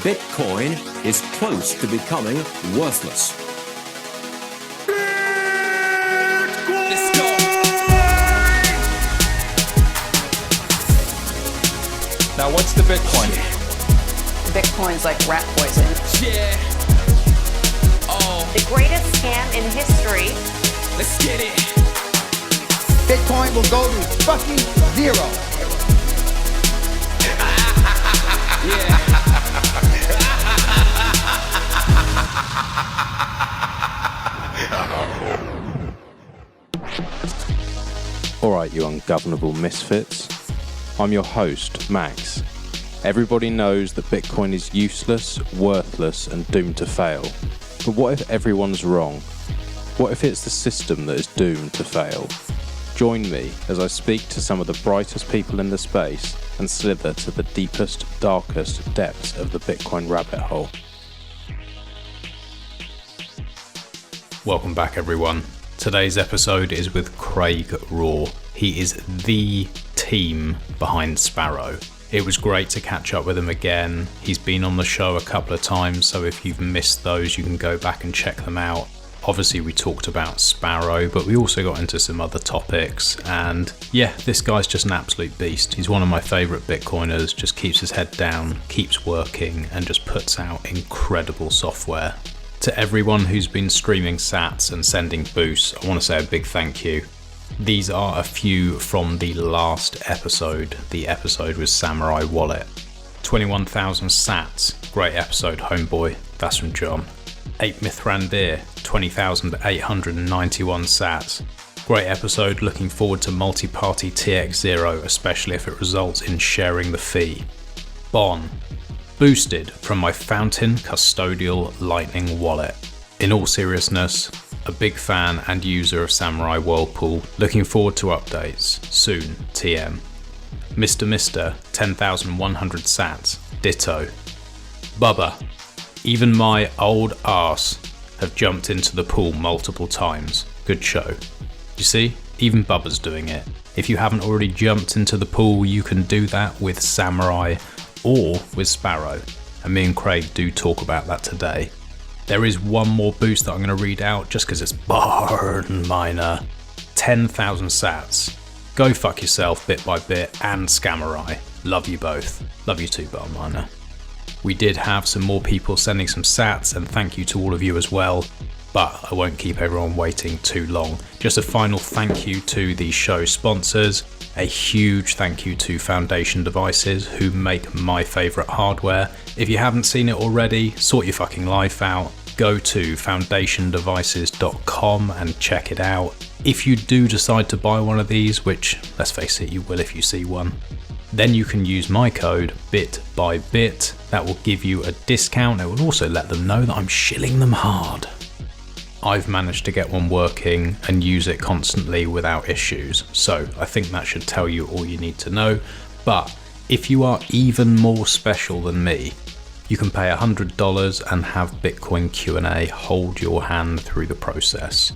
Bitcoin is close to becoming worthless. Let's go. Now, what's the Bitcoin? Bitcoin's like rat poison. Yeah. Oh, The greatest scam in history. let's get it. Bitcoin will go to fucking zero. Yeah. Alright, you ungovernable misfits. I'm your host, Max. Everybody knows that Bitcoin is useless, worthless, and doomed to fail. But what if everyone's wrong? What if it's the system that is doomed to fail? Join me as I speak to some of the brightest people in the space and slither to the deepest, darkest depths of the Bitcoin rabbit hole. Welcome back, everyone. Today's episode is with Craig Raw. He is the team behind Sparrow. It was great to catch up with him again. He's been on the show a couple of times, so if you've missed those, you can go back and check them out. Obviously, we talked about Sparrow, but we also got into some other topics. And yeah, this guy's just an absolute beast. He's one of my favourite Bitcoiners, just keeps his head down, keeps working, and just puts out incredible software. To everyone who's been streaming sats and sending boosts, I want to say a big thank you. These are a few from the last episode, the episode with Samurai Wallet. 21,000 sats, great episode, homeboy, that's from John. 8 Mithrandir, 20,891 sats. Great episode, looking forward to multi-party TX0, especially if it results in sharing the fee. Bon, boosted from my Fountain Custodial Lightning wallet. In all seriousness, a big fan and user of Samurai Whirlpool, looking forward to updates, soon, TM. Mr. 10,100 sats, ditto. Bubba, even my old arse have jumped into the pool multiple times, good show. You see, even Bubba's doing it. If you haven't already jumped into the pool, you can do that with Samurai or with Sparrow, and me and Craig do talk about that today. There is one more boost that I'm going to read out just because it's barn minor. 10,000 sats. Go fuck yourself bit by bit and Scamurai. Love you both. Love you too, barn minor. We did have some more people sending some sats, and thank you to all of you as well. But I won't keep everyone waiting too long. Just a final thank you to the show sponsors. A huge thank you to Foundation Devices, who make my favourite hardware. If you haven't seen it already, sort your fucking life out. Go to foundationdevices.com and check it out. If you do decide to buy one of these, which, let's face it, you will if you see one, then you can use my code BIT. That will give you a discount. It will also let them know that I'm shilling them hard. I've managed to get one working and use it constantly without issues, so I think that should tell you all you need to know. But if you are even more special than me, you can pay $100 and have Bitcoin Q&A hold your hand through the process.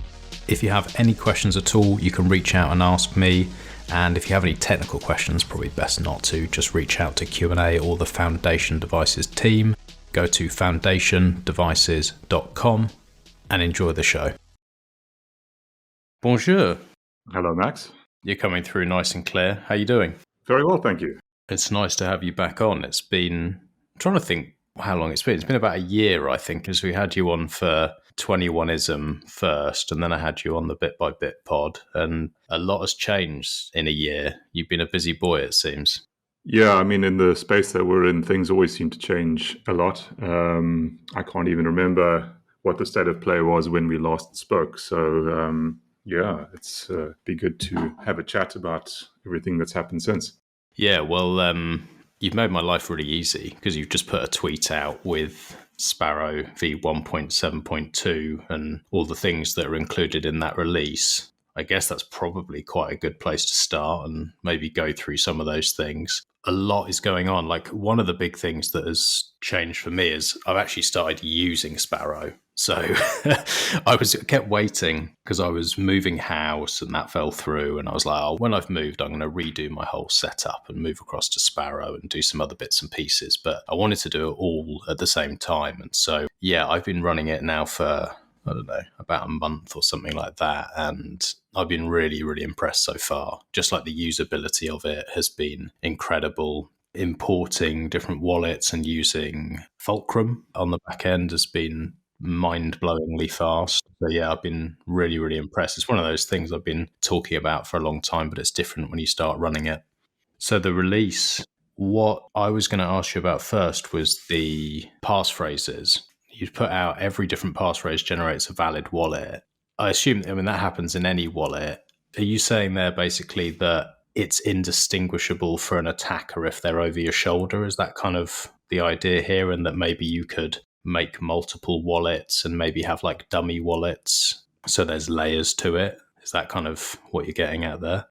If you have any questions at all, you can reach out and ask me, and if you have any technical questions, probably best not to, just reach out to Q&A or the Foundation Devices team. Go to foundationdevices.com and enjoy the show. Bonjour. Hello, Max. You're coming through nice and clear. How you doing? Very well, thank you. It's nice to have you back on. It's been, I'm trying to think how long it's been. It's been about a year, I think, because we had you on for 21ism first, and then I had you on the Bit by Bit pod, and a lot has changed in a year. You've been a busy boy, it seems. Yeah, I mean, in the space that we're in, things always seem to change a lot. I can't even remember what the state of play was when we last spoke. So, yeah, it's be good to have a chat about everything that's happened since. Yeah, well, you've made my life really easy because you've just put a tweet out with Sparrow v1.7.2 and all the things that are included in that release. I guess that's probably quite a good place to start and maybe go through some of those things. a lot is going on. Like one of the big things that has changed for me is I've actually started using Sparrow. So I kept waiting because I was moving house and that fell through. And I was like, oh, when I've moved, I'm going to redo my whole setup and move across to Sparrow and do some other bits and pieces. But I wanted to do it all at the same time. And so, yeah, I've been running it now for, I don't know, about a month or something like that. And I've been really, really impressed so far. Just like the usability of it has been incredible. Importing different wallets and using Fulcrum on the back end has been mind-blowingly fast. So yeah, I've been really, really impressed. It's one of those things I've been talking about for a long time, but it's different when you start running it. So the release, what I was going to ask you about first was the passphrases. You put out every different passphrase generates a valid wallet. I assume, that happens in any wallet. Are you saying there basically that it's indistinguishable for an attacker if they're over your shoulder? Is that kind of the idea here? And that maybe you could make multiple wallets and maybe have like dummy wallets so there's layers to it? Is that kind of what you're getting at there?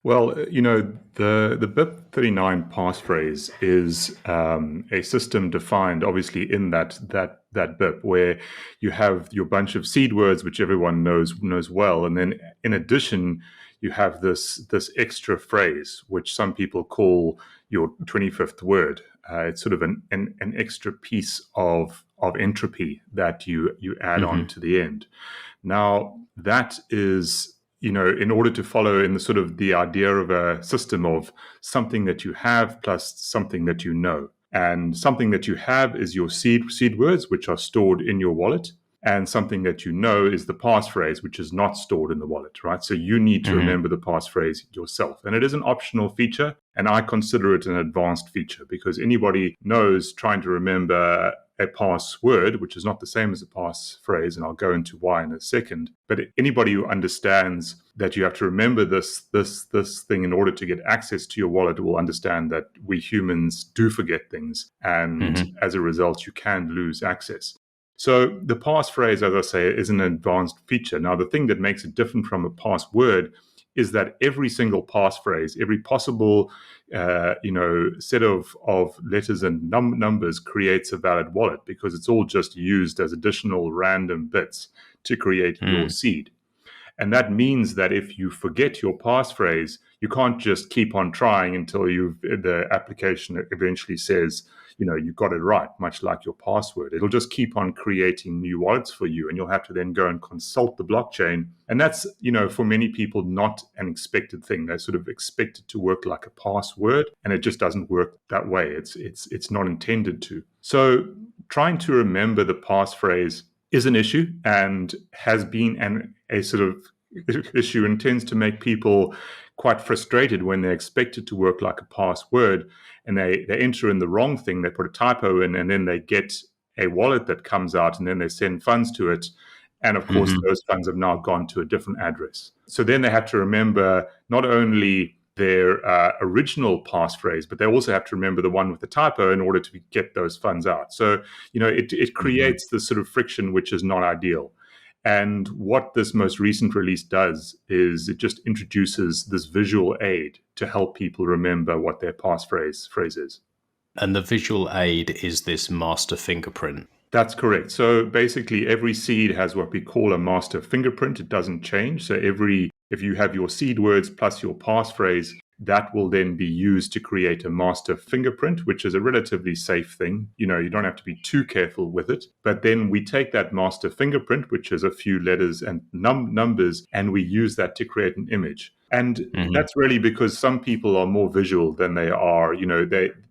Well, the BIP39 passphrase is a system defined, obviously, in that BIP, where you have your bunch of seed words, which everyone knows well, and then in addition, you have this extra phrase, which some people call your 25th word. It's sort of an extra piece of entropy that you add on to the end. Now, that is, in order to follow in the sort of the idea of a system of something that you have plus something that you know. And something that you have is your seed words, which are stored in your wallet. And something that you know is the passphrase, which is not stored in the wallet, right? So you need to remember the passphrase yourself. And it is an optional feature, and I consider it an advanced feature because anybody knows trying to remember a password, which is not the same as a passphrase, and I'll go into why in a second. But anybody who understands that you have to remember this thing in order to get access to your wallet will understand that we humans do forget things, and as a result, you can lose access. So the passphrase, as I say, is an advanced feature. Now, the thing that makes it different from a password is that every single passphrase, every possible set of letters and numbers creates a valid wallet because it's all just used as additional random bits to create your seed. And that means that if you forget your passphrase, you can't just keep on trying until the application eventually says, you got it right, much like your password. It'll just keep on creating new wallets for you, and you'll have to then go and consult the blockchain. And that's, for many people, not an expected thing. They sort of expect it to work like a password, and it just doesn't work that way. It's not intended to. So trying to remember the passphrase is an issue and has been a sort of issue and tends to make people quite frustrated when they expect it to work like a password and they enter in the wrong thing. They put a typo in and then they get a wallet that comes out and then they send funds to it. And of course, those funds have now gone to a different address. So then they have to remember not only their original passphrase, but they also have to remember the one with the typo in order to get those funds out. So, it creates this sort of friction, which is not ideal. And what this most recent release does is it just introduces this visual aid to help people remember what their passphrase is. And the visual aid is this master fingerprint. That's correct. So basically every seed has what we call a master fingerprint. It doesn't change. So if you have your seed words plus your passphrase, that will then be used to create a master fingerprint, which is a relatively safe thing. You don't have to be too careful with it. But then we take that master fingerprint, which is a few letters and numbers, and we use that to create an image. And that's really because some people are more visual than they are.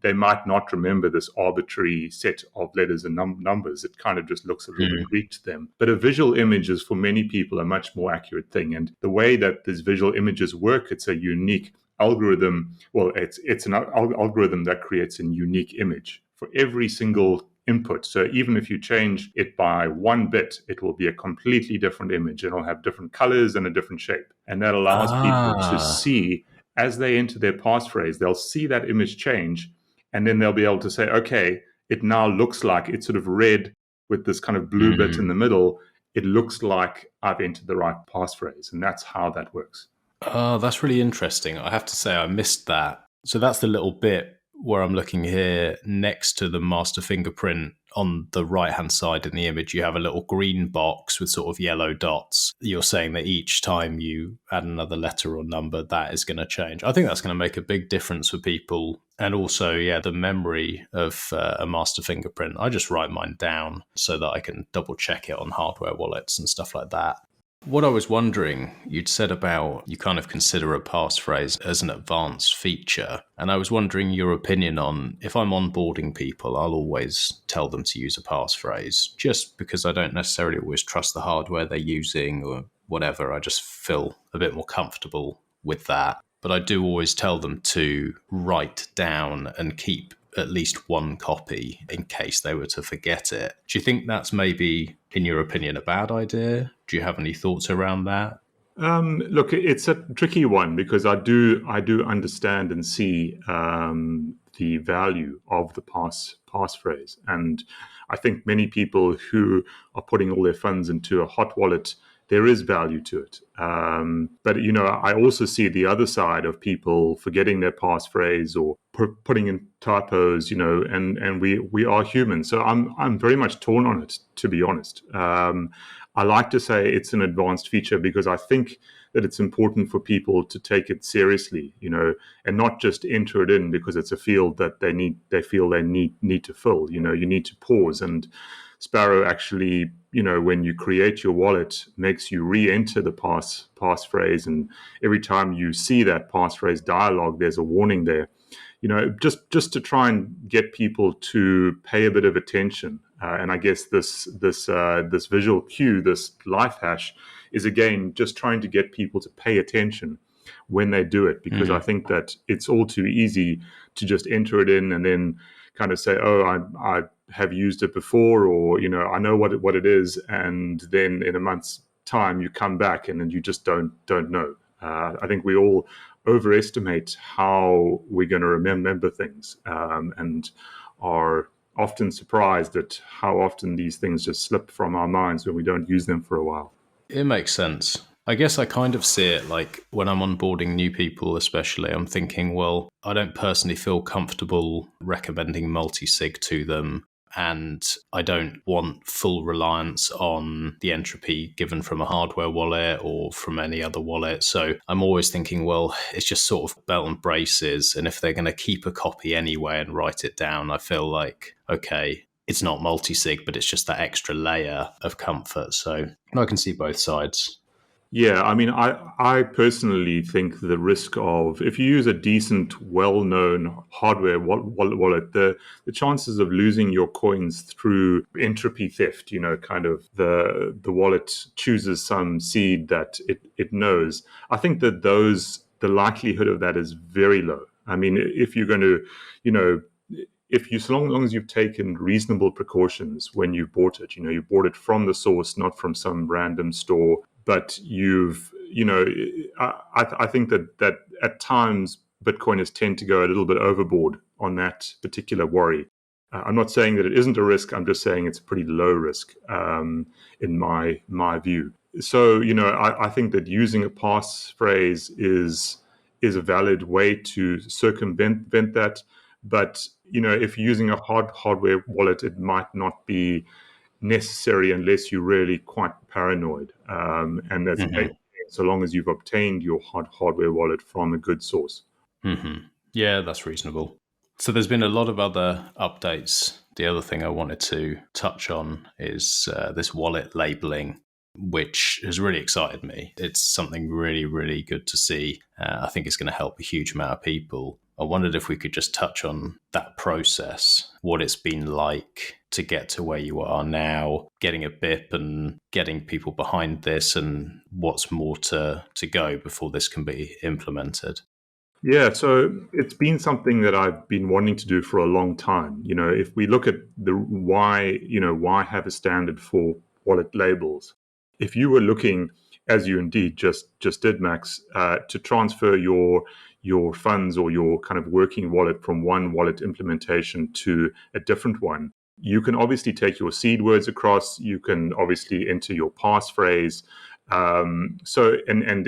They might not remember this arbitrary set of letters and numbers. It kind of just looks a little bit Greek to them. But a visual image is, for many people, a much more accurate thing. And the way that these visual images work, it's a unique algorithm. Well, it's an algorithm that creates a unique image for every single input. So even if you change it by 1 bit, it will be a completely different image. It'll have different colors and a different shape. And that allows people to see, as they enter their passphrase, they'll see that image change. And then they'll be able to say, okay, it now looks like it's sort of red with this kind of blue bit in the middle. It looks like I've entered the right passphrase. And that's how that works. Oh, that's really interesting. I have to say I missed that So that's the little bit where I'm looking here next to the master fingerprint. On the right-hand side in the image, you have a little green box with sort of yellow dots. You're saying that each time you add another letter or number, that is going to change. I think that's going to make a big difference for people. And also, the memory of a master fingerprint. I just write mine down so that I can double check it on hardware wallets and stuff like that. What I was wondering, you'd said about you kind of consider a passphrase as an advanced feature. And I was wondering your opinion on, if I'm onboarding people, I'll always tell them to use a passphrase, just because I don't necessarily always trust the hardware they're using or whatever. I just feel a bit more comfortable with that. But I do always tell them to write down and keep at least one copy in case they were to forget it. Do you think that's maybe, in your opinion, a bad idea? Do you have any thoughts around that? Look, it's a tricky one because I do understand and see the value of the passphrase, and I think many people who are putting all their funds into a hot wallet, there is value to it. But, I also see the other side of people forgetting their passphrase or putting in typos, and we are human. So I'm very much torn on it, to be honest. I like to say it's an advanced feature because I think that it's important for people to take it seriously, and not just enter it in because it's a field that they feel they need to fill. You need to pause. And Sparrow actually, when you create your wallet, makes you re-enter the passphrase, and every time you see that passphrase dialog, there's a warning there. Just to try and get people to pay a bit of attention. And I guess this visual cue, this life hash, is again just trying to get people to pay attention when they do it, because I think that it's all too easy to just enter it in and then kind of say, oh, I have used it before, or I know what it is, and then in a month's time you come back and then you just don't know. I think we all overestimate how we're going to remember things, and are often surprised at how often these things just slip from our minds when we don't use them for a while. It makes sense. I guess I kind of see it like when I'm onboarding new people, especially, I'm thinking, well, I don't personally feel comfortable recommending multisig to them. And I don't want full reliance on the entropy given from a hardware wallet or from any other wallet. So I'm always thinking, well, it's just sort of belt and braces. And if they're going to keep a copy anyway and write it down, I feel like, okay, it's not multisig, but it's just that extra layer of comfort. So I can see both sides. Yeah, I mean, I personally think the risk of, if you use a decent, well-known hardware wallet, the chances of losing your coins through entropy theft, kind of the wallet chooses some seed that it knows. I think that the likelihood of that is very low. I mean, if you're going to, so long as you've taken reasonable precautions when you bought it, you bought it from the source, not from some random store. But I think that at times Bitcoiners tend to go a little bit overboard on that particular worry. I'm not saying that it isn't a risk. I'm just saying it's a pretty low risk in my view. So, I think that using a passphrase is a valid way to circumvent that. But, if you're using a hardware wallet, it might not be necessary unless you're really quite paranoid, and that's so long as you've obtained your hardware wallet from a good source. Yeah, that's reasonable. So there's been a lot of other updates. The other thing I wanted to touch on is this wallet labeling, which has really excited me. It's something really, really good to see. I think it's going to help a huge amount of people. I wondered if we could just touch on that process, what it's been like to get to where you are now, getting a BIP and getting people behind this, and what's more to go before this can be implemented. Yeah, so it's been something that I've been wanting to do for a long time. If we look at the why have a standard for wallet labels? If you were looking, as you indeed just did, Max, to transfer your funds or your kind of working wallet from one wallet implementation to a different one, you can obviously take your seed words across. You can obviously enter your passphrase. And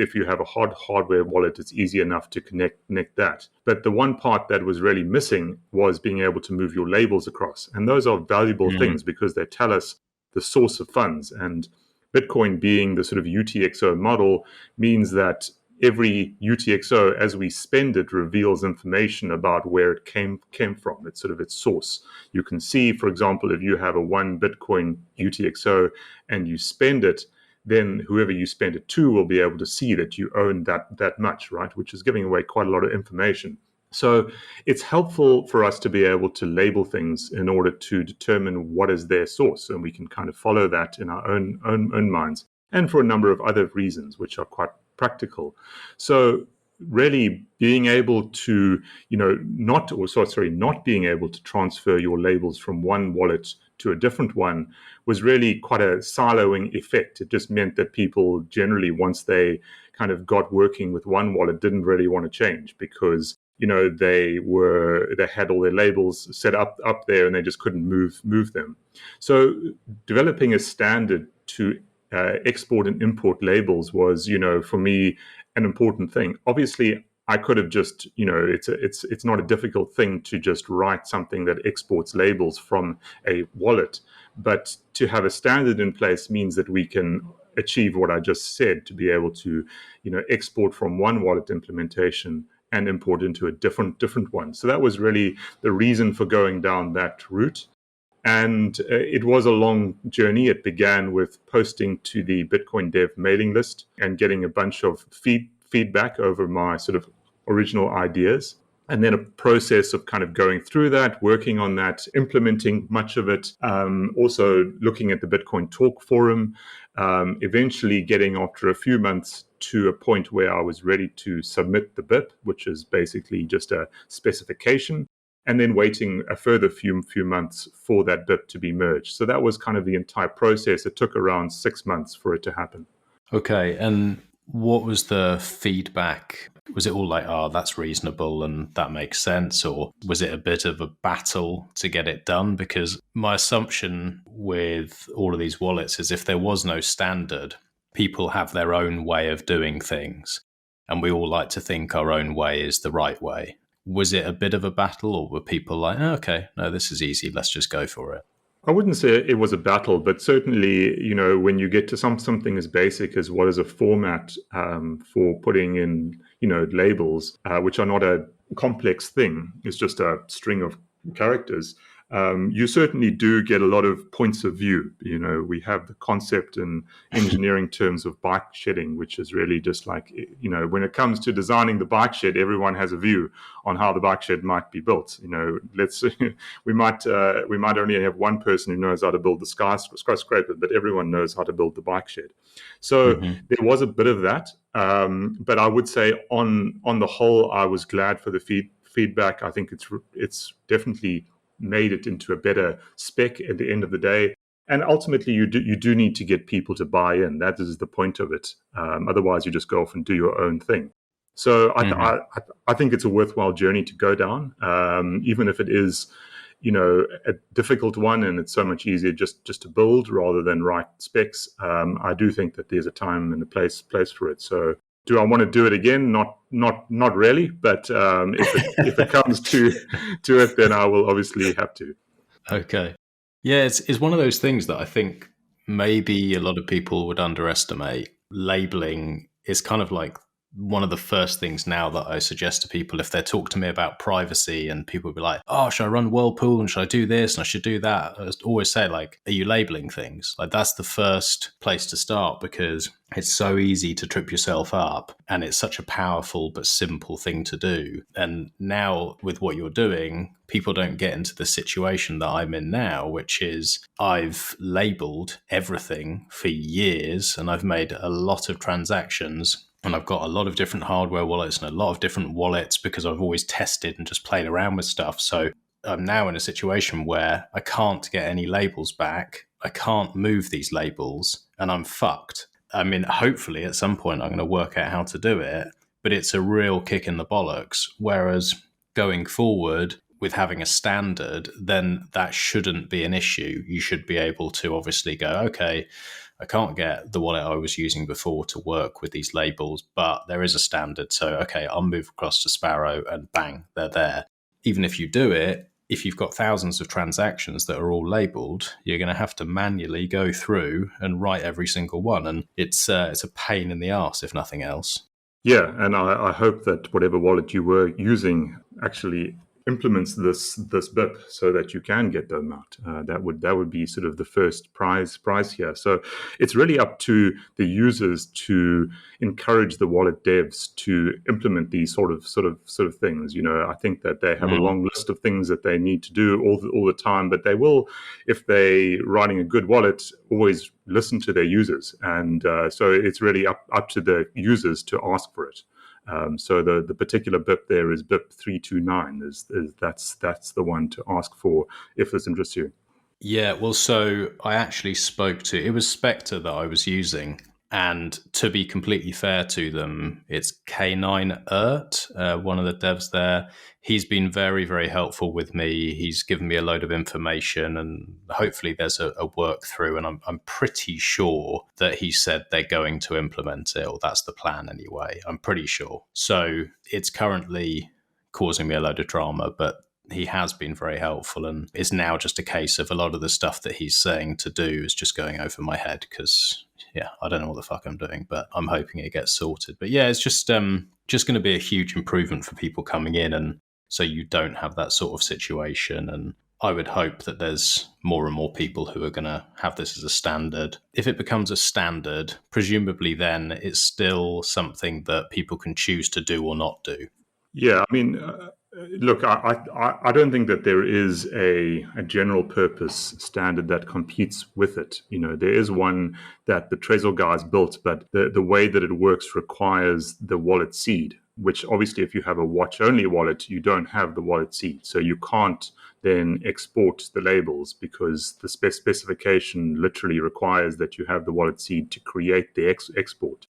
if you have a hardware wallet, it's easy enough to connect that. But the one part that was really missing was being able to move your labels across. And those are valuable things because they tell us the source of funds. And Bitcoin being the sort of UTXO model means that every UTXO, as we spend it, reveals information about where it came from. It's sort of its source. You can see, for example, if you have a 1 Bitcoin UTXO and you spend it, then whoever you spend it to will be able to see that you own that much, right? Which is giving away quite a lot of information. So it's helpful for us to be able to label things in order to determine what is their source, and we can kind of follow that in our own minds, and for a number of other reasons which are quite practical. So really being able to, not being able to transfer your labels from one wallet to a different one was really quite a siloing effect. It just meant that people generally, once they kind of got working with one wallet, didn't really want to change because they had all their labels set up there and they just couldn't move them. So developing a standard to export and import labels was, for me, an important thing. Obviously, I could have just, it's not a difficult thing to just write something that exports labels from a wallet, but to have a standard in place means that we can achieve what I just said, to be able to, export from one wallet implementation and import into a different one. So that was really the reason for going down that route. And it was a long journey. It began with posting to the Bitcoin Dev mailing list and getting a bunch of feedback over my sort of original ideas. And then a process of kind of going through that, working on that, implementing much of it, also looking at the Bitcoin Talk forum, eventually getting after a few months to a point where I was ready to submit the BIP, which is basically just a specification, and then waiting a further few months for that BIP to be merged. So that was kind of the entire process. It took around 6 months for it to happen. Okay, and what was the feedback? Was it all like, oh, that's reasonable and that makes sense? Or was it a bit of a battle to get it done? Because my assumption with all of these wallets is if there was no standard, people have their own way of doing things. And we all like to think our own way is the right way. Was it a bit of a battle, or were people like, oh, okay, no, this is easy, let's just go for it? I wouldn't say it was a battle, but certainly, when you get to something as basic as what is a format for putting in, labels, which are not a complex thing, it's just a string of characters, you certainly do get a lot of points of view. We have the concept in engineering terms of bike shedding, which is really just like, when it comes to designing the bike shed, everyone has a view on how the bike shed might be built. We might only have one person who knows how to build the skyscraper, but everyone knows how to build the bike shed. So there was a bit of that, but I would say on the whole, I was glad for the feedback. I think it's definitely made it into a better spec at the end of the day. And ultimately, you do need to get people to buy in. That is the point of it. Otherwise, you just go off and do your own thing. So I think it's a worthwhile journey to go down, even if it is, a difficult one, and it's so much easier just to build rather than write specs. I do think that there's a time and a place for it. So do I want to do it again? Not really. But if it comes to it, then I will obviously have to. Okay. Yeah, it's one of those things that I think maybe a lot of people would underestimate. Labeling is kind of like one of the first things now that I suggest to people if they talk to me about privacy, and people will be like, oh, should I run Whirlpool and should I do this and I should do that? I always say, like, are you labeling things? Like, that's the first place to start, because it's so easy to trip yourself up and it's such a powerful but simple thing to do. And now with what you're doing, people don't get into the situation that I'm in now, which is I've labeled everything for years and I've made a lot of transactions. And I've got a lot of different hardware wallets and a lot of different wallets because I've always tested and just played around with stuff. So I'm now in a situation where I can't get any labels back. I can't move these labels and I'm fucked. I mean, hopefully at some point I'm going to work out how to do it, but it's a real kick in the bollocks. Whereas going forward with having a standard, then that shouldn't be an issue. You should be able to obviously go, okay, I can't get the wallet I was using before to work with these labels, but there is a standard. So, okay, I'll move across to Sparrow and bang, they're there. Even if you do it, if you've got thousands of transactions that are all labeled, you're going to have to manually go through and write every single one. And it's a pain in the arse, if nothing else. Yeah, and I hope that whatever wallet you were using actually implements this BIP so that you can get them out. That would be sort of the first prize here. So it's really up to the users to encourage the wallet devs to implement these sort of things. I think that they have a long list of things that they need to do all the time, but they will, if they writing a good wallet, always listen to their users, and so it's really up to the users to ask for it. So the particular BIP there is BIP 329. That's the one to ask for if this interests you. Yeah, well, so I actually spoke to, it was Specter that I was using, and to be completely fair to them, it's K9ert, one of the devs there. He's been very, very helpful with me. He's given me a load of information, and hopefully there's a work through, and I'm pretty sure that he said they're going to implement it, or that's the plan anyway. I'm pretty sure. So it's currently causing me a load of drama, but he has been very helpful, and it's now just a case of a lot of the stuff that he's saying to do is just going over my head because, yeah, I don't know what the fuck I'm doing, but I'm hoping it gets sorted. But yeah, it's just going to be a huge improvement for people coming in, and so you don't have that sort of situation. And I would hope that there's more and more people who are going to have this as a standard. If it becomes a standard, presumably then it's still something that people can choose to do or not do. Yeah, I mean, look, I don't think that there is a general purpose standard that competes with it. There is one that the Trezor guys built, but the way that it works requires the wallet seed, which obviously if you have a watch-only wallet, you don't have the wallet seed. So you can't then export the labels because the specification literally requires that you have the wallet seed to create the export.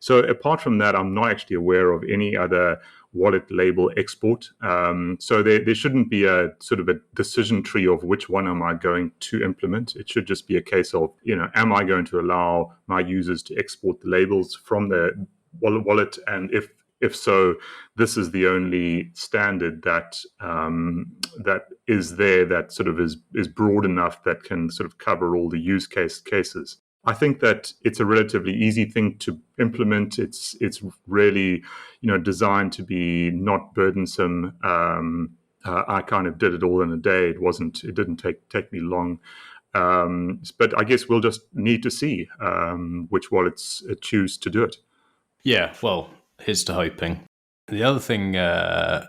So apart from that, I'm not actually aware of any other wallet label export. So there shouldn't be a sort of a decision tree of which one am I going to implement. It should just be a case of, am I going to allow my users to export the labels from the wallet? And if so, this is the only standard that is there that sort of is broad enough that can sort of cover all the use cases. I think that it's a relatively easy thing to implement. It's really, designed to be not burdensome. I kind of did it all in a day. It didn't take me long. But I guess we'll just need to see which wallets choose to do it. Yeah, well, here's to hoping. The other thing, I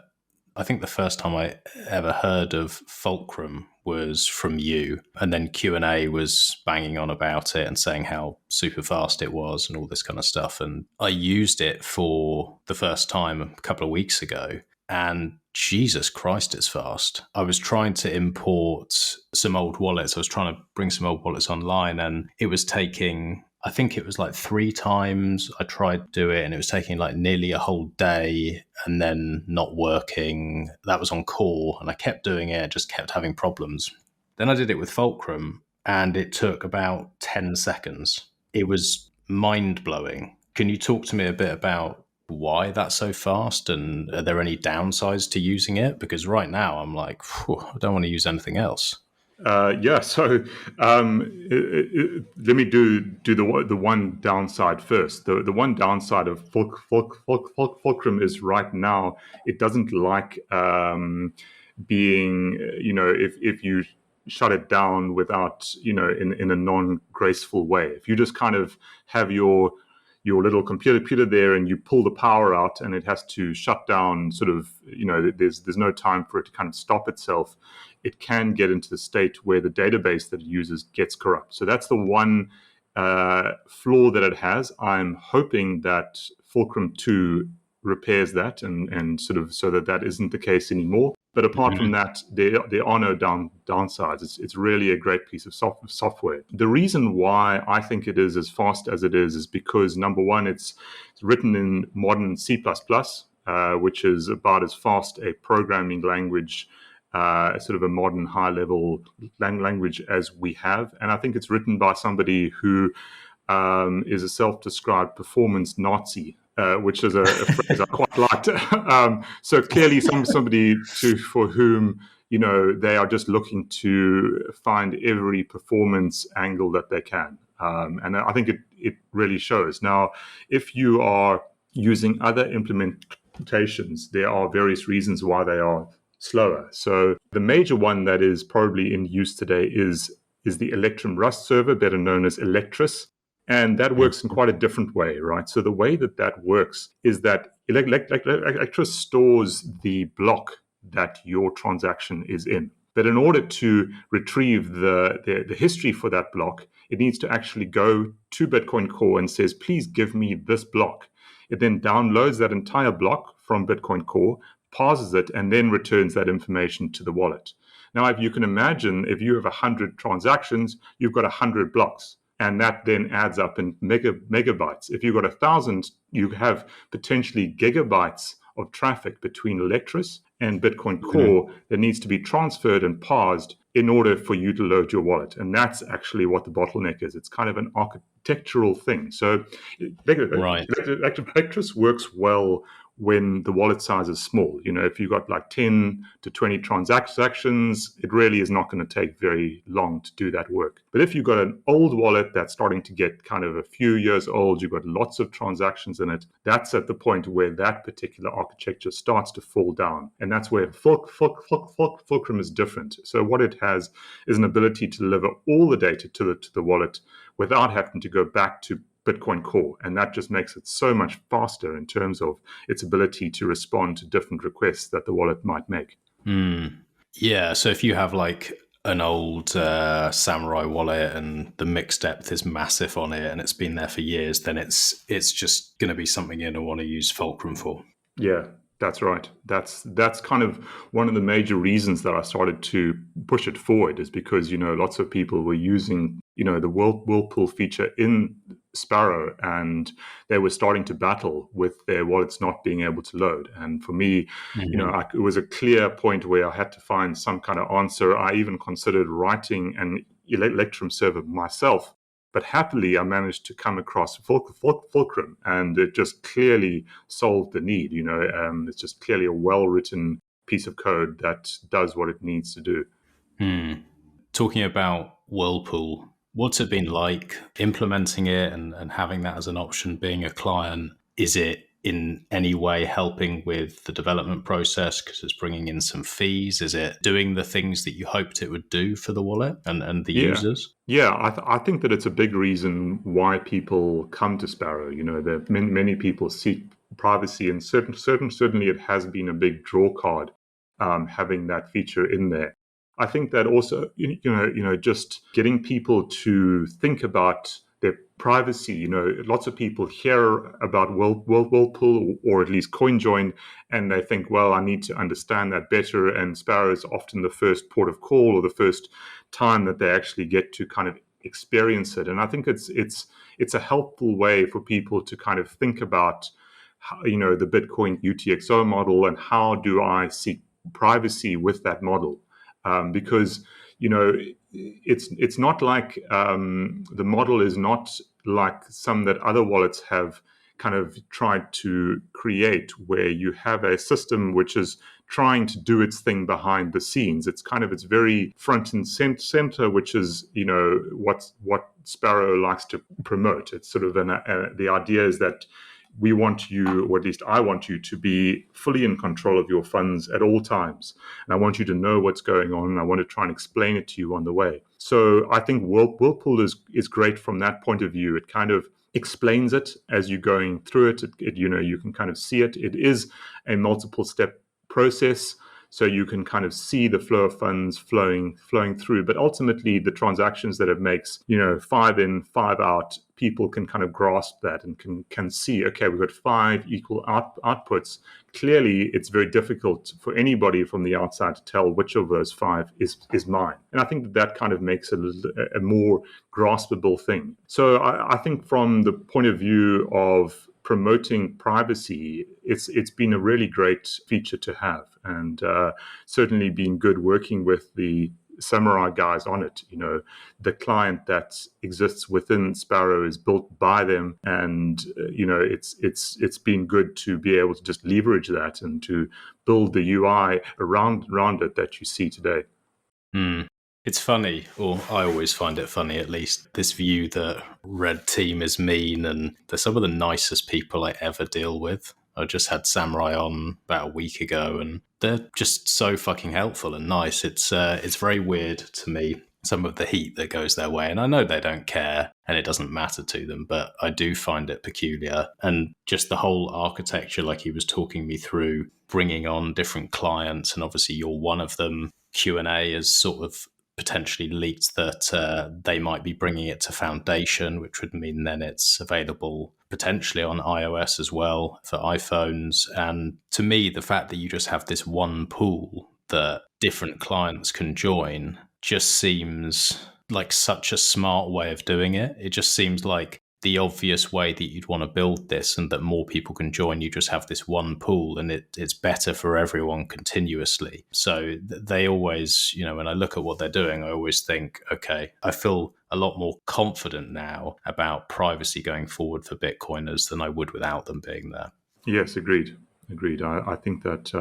think the first time I ever heard of Fulcrum was from you, and then Q&A was banging on about it and saying how super fast it was and all this kind of stuff. And I used it for the first time a couple of weeks ago, and Jesus Christ, it's fast. I was trying to import some old wallets. I was trying to bring some old wallets online, and it was taking, I think it was like 3 times I tried to do it, and it was taking like nearly a whole day and then not working. That was on call, and I kept doing it, just kept having problems. Then I did it with Fulcrum, and it took about 10 seconds. It was mind-blowing. Can you talk to me a bit about why that's so fast, and are there any downsides to using it? Because right now I'm like, I don't want to use anything else. So let me do the one downside first. The one downside of Fulcrum is right now it doesn't like being, if you shut it down without, in a non-graceful way. If you just kind of have your little computer there and you pull the power out and it has to shut down sort of, there's no time for it to kind of stop itself, it can get into the state where the database that it uses gets corrupt. So that's the one flaw that it has. I'm hoping that Fulcrum 2 repairs that and sort of so that isn't the case anymore. But apart from that, there are no downsides. It's really a great piece of software. The reason why I think it is as fast as it is because, number one, it's written in modern C++, which is about as fast a programming language, sort of a modern high-level language as we have. And I think it's written by somebody who is a self-described performance Nazi, which is a phrase I quite liked. So clearly somebody for whom, they are just looking to find every performance angle that they can. And I think it really shows. Now, if you are using other implementations, there are various reasons why they are slower. So the major one that is probably in use today is the Electrum Rust server, better known as Electrus. And that works in quite a different way, right? So the way that works is that Electrus stores the block that your transaction is in. But in order to retrieve the history for that block, it needs to actually go to Bitcoin Core and says, please give me this block. It then downloads that entire block from Bitcoin Core, parses it, and then returns that information to the wallet. Now, if you can imagine, if you have 100 transactions, you've got 100 blocks. And that then adds up in megabytes. If you've got 1,000, you have potentially gigabytes of traffic between Electrus and Bitcoin Core that needs to be transferred and parsed in order for you to load your wallet. And that's actually what the bottleneck is. It's kind of an architectural thing. So Electrus works well when the wallet size is small. If you've got like 10 to 20 transactions, it really is not going to take very long to do that work. But if you've got an old wallet that's starting to get kind of a few years old, you've got lots of transactions in it, that's at the point where that particular architecture starts to fall down. And that's where Fulcrum is different. So what it has is an ability to deliver all the data to the wallet without having to go back to Bitcoin Core. And that just makes it so much faster in terms of its ability to respond to different requests that the wallet might make. Yeah, so if you have like an old Samurai wallet and the mix depth is massive on it and it's been there for years, then it's just going to be something you're going to want to use Fulcrum for. Yeah, that's right. That's kind of one of the major reasons that I started to push it forward, is because, lots of people were using, the Whirlpool feature in Sparrow, and they were starting to battle with their wallets not being able to load. And for me, it was a clear point where I had to find some kind of answer. I even considered writing an Electrum server myself, but happily I managed to come across Fulcrum, and it just clearly solved the need. It's just clearly a well-written piece of code that does what it needs to do. Talking about Whirlpool, what's it been like implementing it and having that as an option, being a client? Is it in any way helping with the development process because it's bringing in some fees? Is it doing the things that you hoped it would do for the wallet and the users? Yeah, I think that it's a big reason why people come to Sparrow. That many people seek privacy, and certainly it has been a big draw card having that feature in there. I think that also, just getting people to think about their privacy. Lots of people hear about Whirlpool or at least CoinJoin, and they think, well, I need to understand that better. And Sparrow is often the first port of call or the first time that they actually get to kind of experience it. And I think it's a helpful way for people to kind of think about, the Bitcoin UTXO model and how do I seek privacy with that model. Because it's not like the model is not like some that other wallets have kind of tried to create, where you have a system which is trying to do its thing behind the scenes. It's very front and center, which is what Sparrow likes to promote. It's sort of the idea is that we want you, or at least I want you, to be fully in control of your funds at all times. And I want you to know what's going on, and I want to try and explain it to you on the way. So I think Whirlpool is great from that point of view. It kind of explains it as you're going through it. You can kind of see it. It is a multiple step process, so you can kind of see the flow of funds flowing through. But ultimately, the transactions that it makes, 5 in, 5 out, people can kind of grasp that and can see, okay, we've got 5 equal outputs. Clearly, it's very difficult for anybody from the outside to tell which of those 5 is mine. And I think that kind of makes it a more graspable thing. So I think from the point of view of promoting privacy, it's been a really great feature to have, and certainly been good working with the Samurai guys on it. The client that exists within Sparrow is built by them, and it's been good to be able to just leverage that and to build the UI around it that you see today. It's funny, or I always find it funny at least, this view that red team is mean and they're some of the nicest people I ever deal with. I just had Samurai on about a week ago and they're just so fucking helpful and nice. It's very weird to me, some of the heat that goes their way. And I know they don't care and it doesn't matter to them, but I do find it peculiar. And just the whole architecture, like he was talking me through, bringing on different clients, and obviously you're one of them. Q&A is sort of potentially leaked that they might be bringing it to Foundation, which would mean then it's available potentially on iOS as well for iPhones. And to me, the fact that you just have this one pool that different clients can join just seems like such a smart way of doing it. It just seems like the obvious way that you'd want to build this and that more people can join. You just have this one pool and it's better for everyone continuously. So they always, when I look at what they're doing, I always think, okay, I feel a lot more confident now about privacy going forward for Bitcoiners than I would without them being there. Yes, agreed. I think that,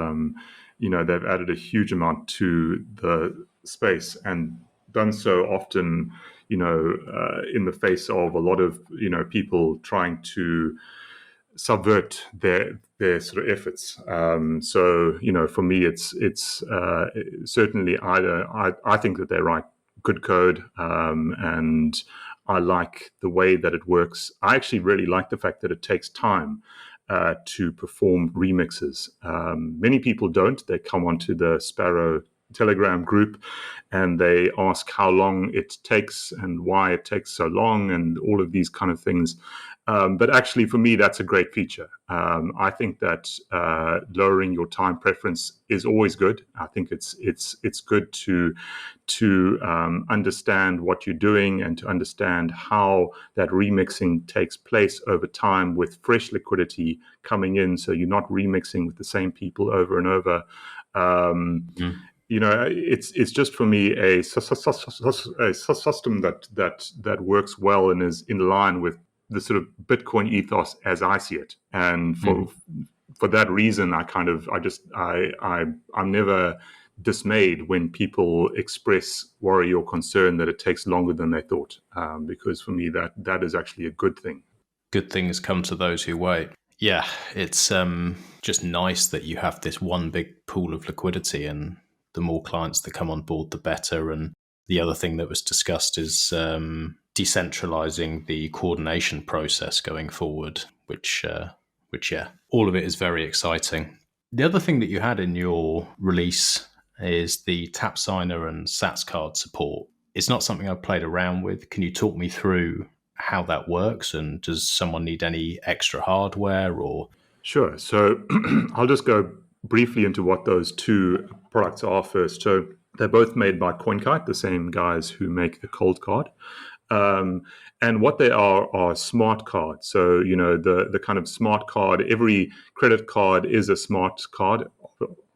they've added a huge amount to the space and done so often, in the face of a lot of, people trying to subvert their sort of efforts. So, for me, it's certainly I think that they write good code, and I like the way that it works. I actually really like the fact that it takes time to perform remixes. Many people don't. They come onto the Sparrow Telegram group and they ask how long it takes and why it takes so long and all of these kind of things. But actually, for me, that's a great feature. I think that lowering your time preference is always good. I think it's good to understand what you're doing and to understand how that remixing takes place over time with fresh liquidity coming in, so you're not remixing with the same people over and over. It's just for me a system that works well and is in line with the sort of Bitcoin ethos as I see it. And for that reason, I'm never dismayed when people express worry or concern that it takes longer than they thought, because for me that is actually a good thing. Good things come to those who wait. Yeah, it's just nice that you have this one big pool of liquidity, and the more clients that come on board, the better. And the other thing that was discussed is decentralizing the coordination process going forward, which all of it is very exciting. The other thing that you had in your release is the Signer and SAS Card support. It's not something I've played around with. Can you talk me through how that works, and does someone need any extra hardware or? Sure. So I'll just go briefly into what those two products are first. So they're both made by CoinKite, the same guys who make the cold card. And what they are smart cards. So, the kind of smart card, every credit card is a smart card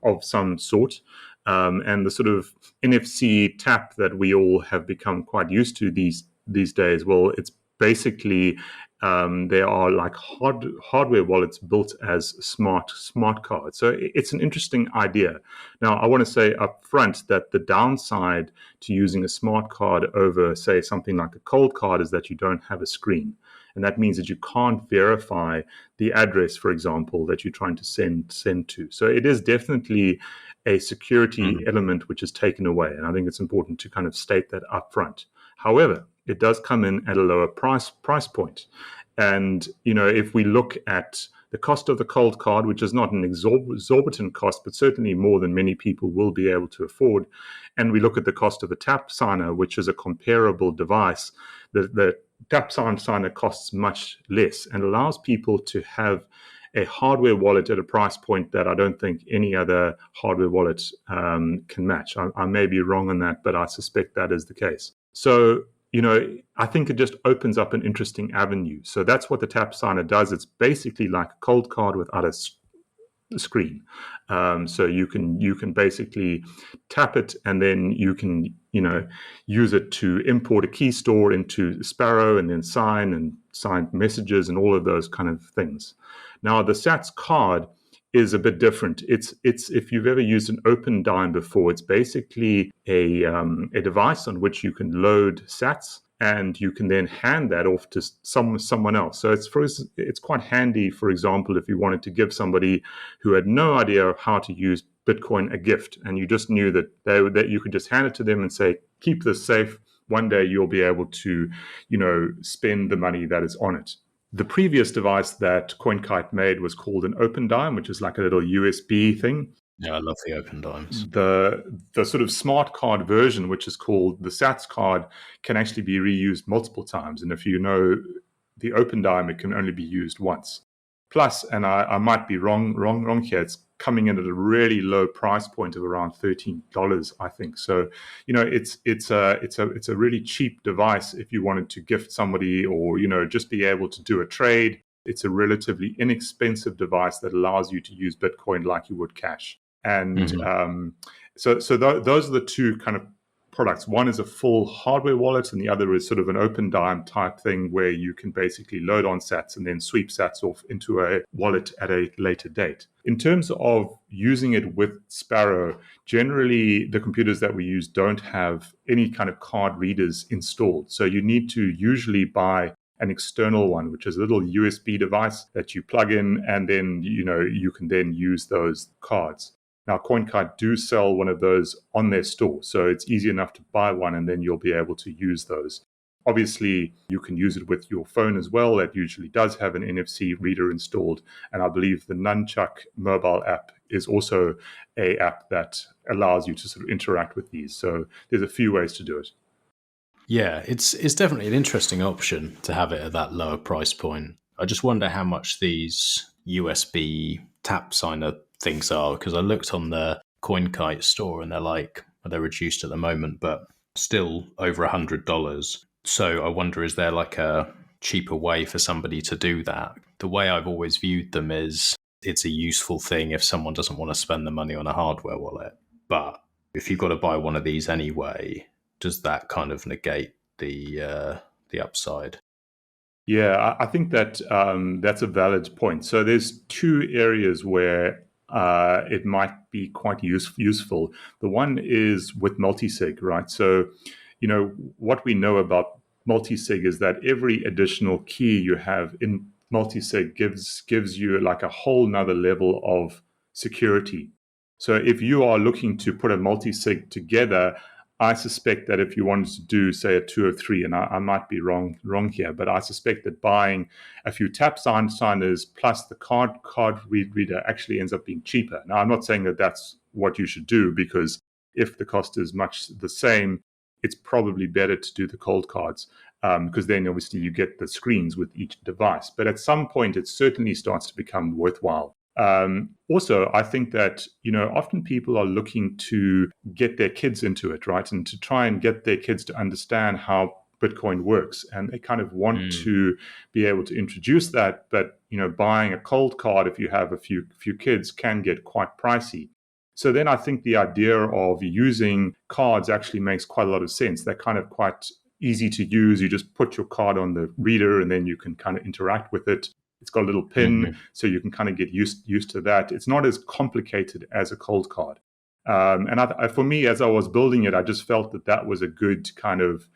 of some sort. And the sort of NFC tap that we all have become quite used to these days, well, it's basically they are like hardware wallets built as smart cards. So it's an interesting idea. Now, I want to say up front that the downside to using a smart card over, say, something like a cold card is that you don't have a screen. And that means that you can't verify the address, for example, that you're trying to send to. So it is definitely a security element which is taken away. And I think it's important to kind of state that up front. However, it does come in at a lower price point. And, if we look at the cost of the cold card, which is not an exorbitant cost, but certainly more than many people will be able to afford, and we look at the cost of the tap signer, which is a comparable device, the tap signer costs much less and allows people to have a hardware wallet at a price point that I don't think any other hardware wallet can match. I may be wrong on that, but I suspect that is the case. So, I think it just opens up an interesting avenue. So that's what the tap signer does. It's basically like a cold card without screen. So you can basically tap it, and then you can use it to import a key store into Sparrow, and then sign messages and all of those kind of things. Now the SATS card is a bit different. It's if you've ever used an open dime before, it's basically a device on which you can load SATs, and you can then hand that off to someone else. So it's quite handy, for example, if you wanted to give somebody who had no idea how to use Bitcoin a gift, and you just knew that you could just hand it to them and say, keep this safe. One day you'll be able to, spend the money that is on it. The previous device that CoinKite made was called an open dime, which is like a little USB thing. Yeah, I love the open dimes. The sort of smart card version, which is called the SATS card, can actually be reused multiple times. And if you know the open dime, it can only be used once. Plus, and I might be wrong here, it's coming in at a really low price point of around $13, I think. So, it's a really cheap device if you wanted to gift somebody, or just be able to do a trade. It's a relatively inexpensive device that allows you to use Bitcoin like you would cash. And so those are the two kind of products. One is a full hardware wallet, and the other is sort of an open dime type thing where you can basically load on sats and then sweep sats off into a wallet at a later date. In terms of using it with Sparrow, generally the computers that we use don't have any kind of card readers installed. So you need to usually buy an external one, which is a little USB device that you plug in, and then you can then use those cards. Now, CoinKite do sell one of those on their store, so it's easy enough to buy one, and then you'll be able to use those. Obviously, you can use it with your phone as well. That usually does have an NFC reader installed, and I believe the Nunchuck mobile app is also an app that allows you to sort of interact with these. So there's a few ways to do it. Yeah, it's definitely an interesting option to have it at that lower price point. I just wonder how much these USB tap signer things are, because I looked on the CoinKite store and they're reduced at the moment, but still over $100. So I wonder, is there like a cheaper way for somebody to do that? The way I've always viewed them is it's a useful thing if someone doesn't want to spend the money on a hardware wallet. But if you've got to buy one of these anyway, does that kind of negate the upside? Yeah, I think that that's a valid point. So there's two areas where it might be quite useful. The one is with multisig, right? So, what we know about multisig is that every additional key you have in multisig gives you like a whole nother level of security. So if you are looking to put a multisig together, I suspect that if you wanted to do, say, a 203, and I might be wrong here, but I suspect that buying a few tap signers plus the card reader actually ends up being cheaper. Now, I'm not saying that that's what you should do, because if the cost is much the same, it's probably better to do the cold cards, because then obviously you get the screens with each device. But at some point, it certainly starts to become worthwhile. Also, I think that, often people are looking to get their kids into it, right? And to try and get their kids to understand how Bitcoin works. And they kind of want to be able to introduce that. But, buying a cold card, if you have a few kids, can get quite pricey. So then I think the idea of using cards actually makes quite a lot of sense. They're kind of quite easy to use. You just put your card on the reader, and then you can kind of interact with it. It's got a little pin, so you can kind of get used to that. It's not as complicated as a cold card. And for me, as I was building it, I just felt that was a good kind of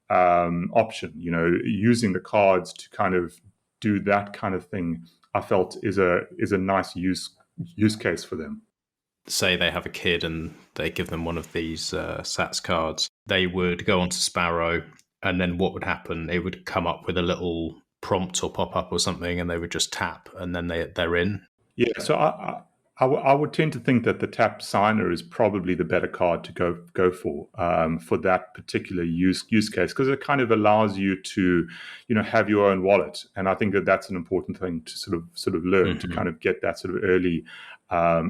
option. Using the cards to kind of do that kind of thing, I felt is a nice use case for them. Say they have a kid and they give them one of these SATS cards. They would go onto Sparrow, and then what would happen? It would come up with a little prompt or pop up or something, and they would just tap, and then they're in. Yeah, so I would tend to think that the tap signer is probably the better card to go for that particular use case, because it kind of allows you to have your own wallet, and I think that's an important thing to sort of learn, to kind of get that sort of early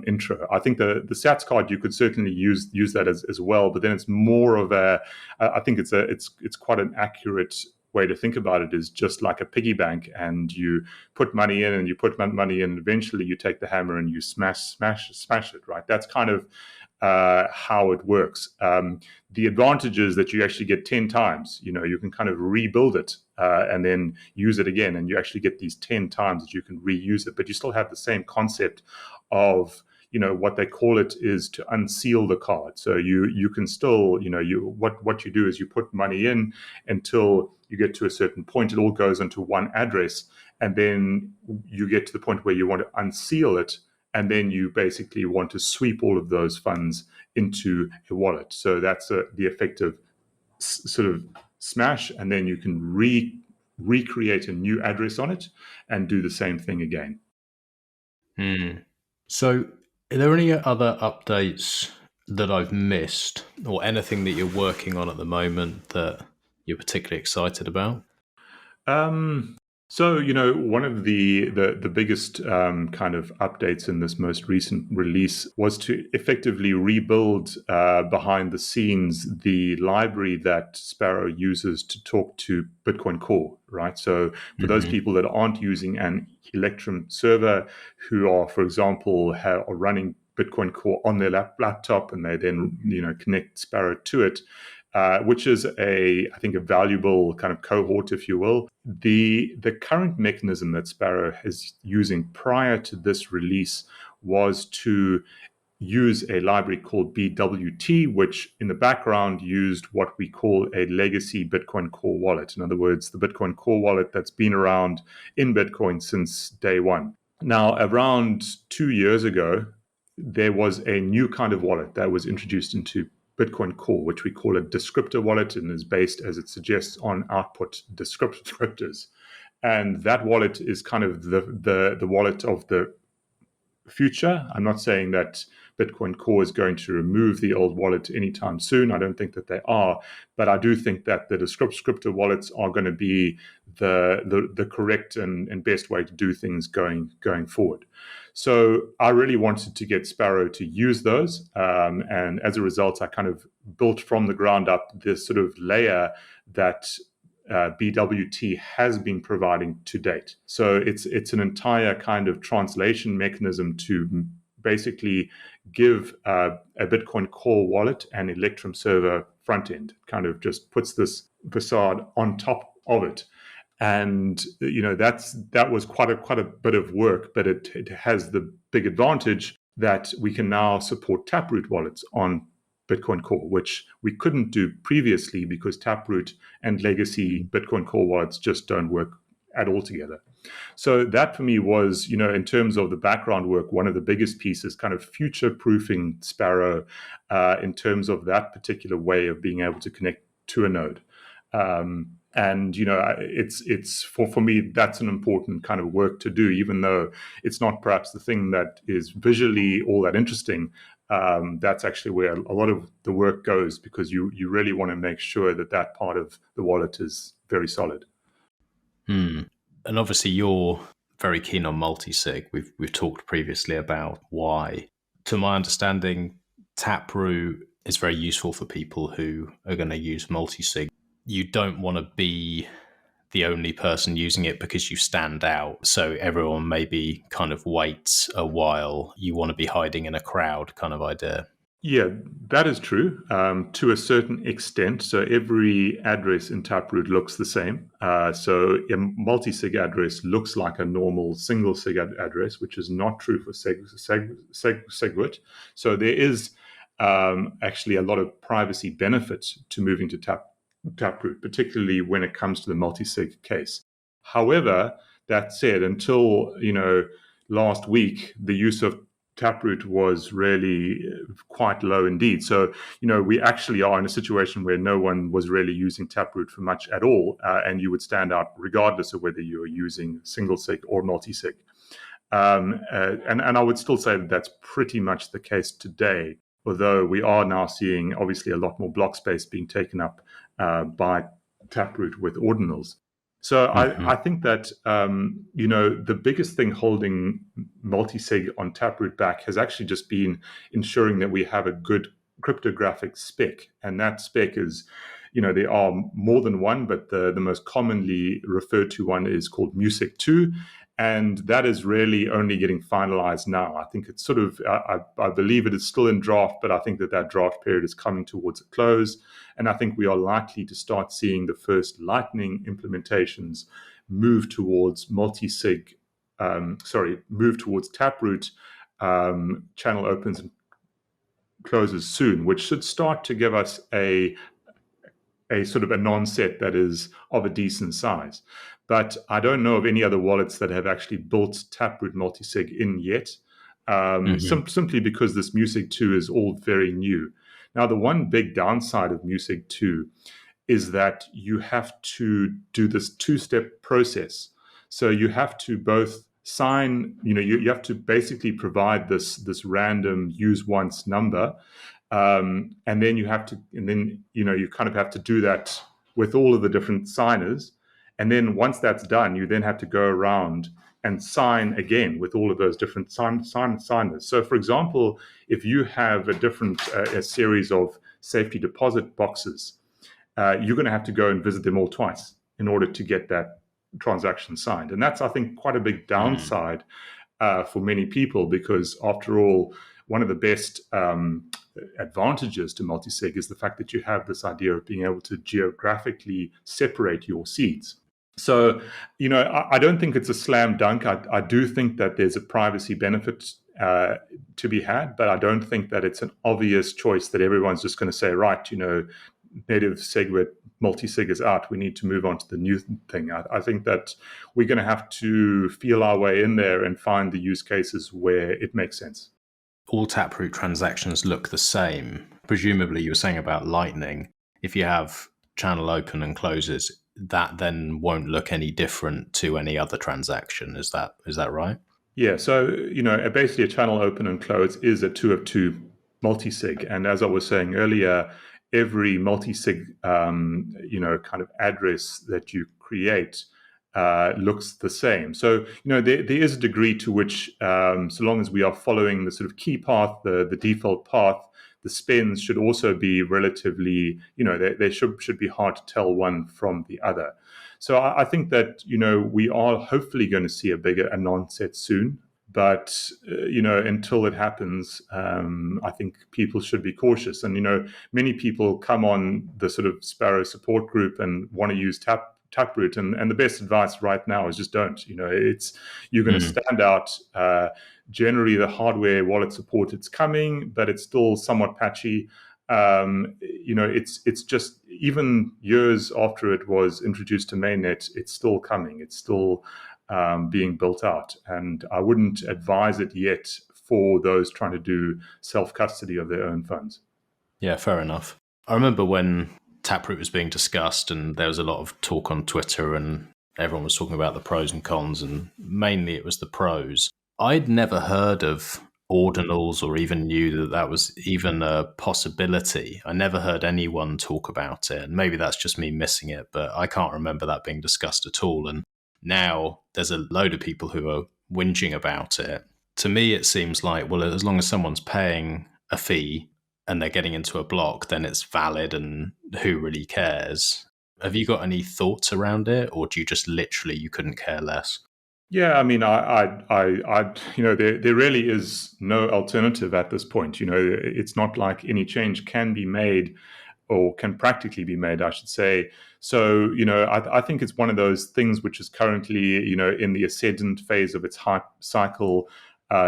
intro. I think the SATS card, you could certainly use that as well, but then it's more of I think it's quite an accurate way to think about it is just like a piggy bank, and you put money in and you put money in, and eventually you take the hammer and you smash it, right? That's kind of how it works. The advantage is that you actually get 10 times. You can kind of rebuild it and then use it again, and you actually get these 10 times that you can reuse it, but you still have the same concept of what they call it is to unseal the card. So you can still, what you do is you put money in until you get to a certain point. It all goes into one address, and then you get to the point where you want to unseal it, and then you basically want to sweep all of those funds into a wallet. So that's the effective sort of smash, and then you can recreate a new address on it and do the same thing again. So are there any other updates that I've missed, or anything that you're working on at the moment that you're particularly excited about? So, one of the biggest kind of updates in this most recent release was to effectively rebuild behind the scenes the library that Sparrow uses to talk to Bitcoin Core, right? So for those people that aren't using an Electrum server, who are, for example, are running Bitcoin Core on their laptop, and they then, connect Sparrow to it, which is I think a valuable kind of cohort, if you will. The current mechanism that Sparrow is using prior to this release was to use a library called BWT, which in the background used what we call a legacy Bitcoin Core wallet. In other words, the Bitcoin Core wallet that's been around in Bitcoin since day one. Now, around 2 years ago, there was a new kind of wallet that was introduced into Bitcoin Core, which we call a descriptor wallet, and is based, as it suggests, on output descriptors. And that wallet is kind of the wallet of the future. I'm not saying that Bitcoin Core is going to remove the old wallet anytime soon. I don't think that they are, but I do think that the descriptor wallets are going to be the correct and best way to do things going forward. So I really wanted to get Sparrow to use those, and as a result, I kind of built from the ground up this sort of layer that BWT has been providing to date. So it's an entire kind of translation mechanism to basically give a Bitcoin Core wallet and Electrum server front end. Kind of just puts this facade on top of it. And that was quite a bit of work, but it has the big advantage that we can now support Taproot wallets on Bitcoin Core, which we couldn't do previously because Taproot and legacy Bitcoin Core wallets just don't work at all together. So that for me was, in terms of the background work, one of the biggest pieces, kind of future-proofing Sparrow in terms of that particular way of being able to connect to a node. And it's for me, that's an important kind of work to do, even though it's not perhaps the thing that is visually all that interesting. That's actually where a lot of the work goes, because you really want to make sure that part of the wallet is very solid. And obviously you're very keen on multisig. We've talked previously about why. To my understanding, Taproot is very useful for people who are going to use multisig. You don't want to be the only person using it because you stand out. So everyone maybe kind of waits a while. You want to be hiding in a crowd kind of idea. Yeah, that is true to a certain extent. So every address in Taproot looks the same. So a multi-sig address looks like a normal single sig address, which is not true for SegWit. So there is actually a lot of privacy benefits to moving to Taproot, particularly when it comes to the multi-sig case. However, that said, until last week, the use of Taproot was really quite low indeed. So, we actually are in a situation where no one was really using Taproot for much at all, and you would stand out regardless of whether you are using single sig or multi-sig. And I would still say that that's pretty much the case today, although we are now seeing obviously a lot more block space being taken up by Taproot with Ordinals. So I think that, the biggest thing holding multisig on Taproot back has actually just been ensuring that we have a good cryptographic spec, and that spec is, there are more than one, but the most commonly referred to one is called MUSIC 2, and that is really only getting finalized now. I think it's sort of, I believe it is still in draft, but I think that draft period is coming towards a close, and I think we are likely to start seeing the first Lightning implementations move towards multisig, move towards Taproot channel opens and closes soon, which should start to give us a sort of a non-set that is of a decent size. But I don't know of any other wallets that have actually built Taproot multisig in yet, simply because this MUSIC 2 is all very new. Now, the one big downside of MUSIC 2 is that you have to do this two-step process. So you have to both sign, you have to basically provide this random use once number, and then you kind of have to do that with all of the different signers. And then once that's done, you then have to go around and sign again with all of those different signers. So, for example, if you have a series of safety deposit boxes, you're going to have to go and visit them all twice in order to get that transaction signed. And that's, I think, quite a big downside for many people, because after all, one of the best advantages to multisig is the fact that you have this idea of being able to geographically separate your seeds. So, I don't think it's a slam dunk. I do think that there's a privacy benefit to be had, but I don't think that it's an obvious choice that everyone's just going to say, right, native SegWit multisig is out, we need to move on to the new thing. I think that we're going to have to feel our way in there and find the use cases where it makes sense. All Taproot transactions look the same. Presumably, you were saying about Lightning, if you have channel open and closes, that then won't look any different to any other transaction. Is that right? Yeah. So, basically a channel open and close is a 2 of 2 multisig. And as I was saying earlier, every multisig, kind of address that you create looks the same. So, there is a degree to which, so long as we are following the sort of key path, the default path, the spends should also be relatively, they should be hard to tell one from the other. So I think that, we are hopefully going to see a non-set soon. But, until it happens, I think people should be cautious. And, many people come on the sort of Sparrow support group and want to use Taproot. And the best advice right now is just don't. You're going to stand out. Generally, the hardware wallet support, it's coming, but it's still somewhat patchy. It's just, even years after it was introduced to mainnet, it's still coming. It's still being built out, and I wouldn't advise it yet for those trying to do self-custody of their own funds. Yeah, fair enough. I remember when Taproot was being discussed and there was a lot of talk on Twitter and everyone was talking about the pros and cons, and mainly it was the pros. I'd never heard of Ordinals or even knew that was even a possibility. I never heard anyone talk about it, and maybe that's just me missing it, but I can't remember that being discussed at all. And now there's a load of people who are whinging about it. To me, it seems like, well, as long as someone's paying a fee and they're getting into a block, then it's valid, and who really cares? Have you got any thoughts around it, or do you just literally, you couldn't care less? Yeah, I mean, there really is no alternative at this point. It's not like any change can be made, or can practically be made, I should say. So, I think it's one of those things which is currently, in the ascendant phase of its hype cycle.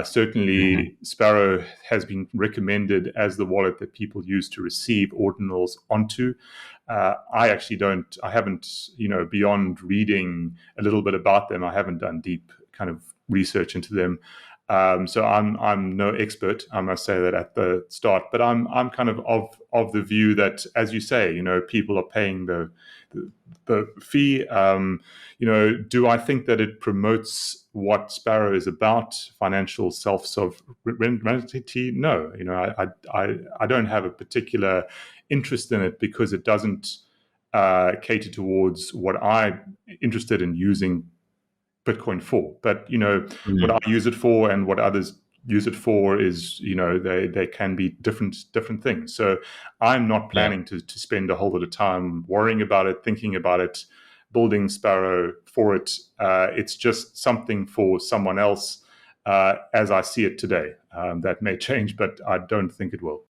Certainly, Sparrow has been recommended as the wallet that people use to receive ordinals onto. I haven't, beyond reading a little bit about them, I haven't done deep kind of research into them. So I'm no expert, I must say that at the start, but I'm kind of the view that, as you say, people are paying the fee. Do I think that it promotes what Sparrow is about, financial self-sovereignty? No, I don't have a particular interest in it, because it doesn't cater towards what I'm interested in using Bitcoin for. But what I use it for and what others use it for is, they can be different things. So I'm not planning to spend a whole lot of time worrying about it, thinking about it, building Sparrow for it. It's just something for someone else as I see it today. That may change, but I don't think it will.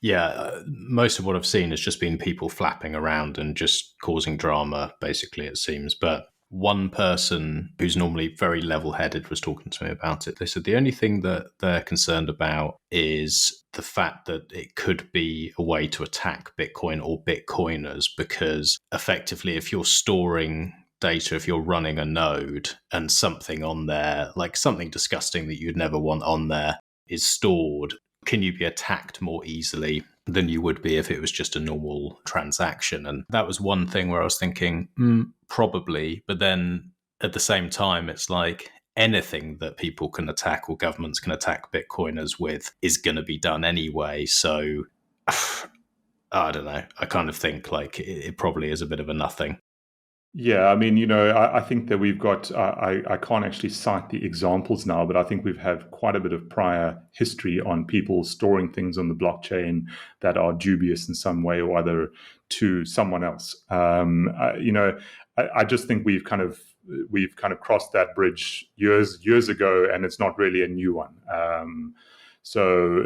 Yeah, most of what I've seen has just been people flapping around and just causing drama, basically, it seems. But one person who's normally very level-headed was talking to me about it. They said the only thing that they're concerned about is the fact that it could be a way to attack Bitcoin or Bitcoiners, because effectively, if you're storing data, if you're running a node and something on there, like something disgusting that you'd never want on there, is stored, can you be attacked more easily than you would be if it was just a normal transaction? And that was one thing where I was thinking, probably. But then at the same time, it's like anything that people can attack or governments can attack Bitcoiners with is going to be done anyway. So I don't know. I kind of think like it probably is a bit of a nothing. Yeah, I mean, I think that we've got, I can't actually cite the examples now, but I think we've had quite a bit of prior history on people storing things on the blockchain that are dubious in some way or other to someone else. I just think we've kind of crossed that bridge years ago, and it's not really a new one. So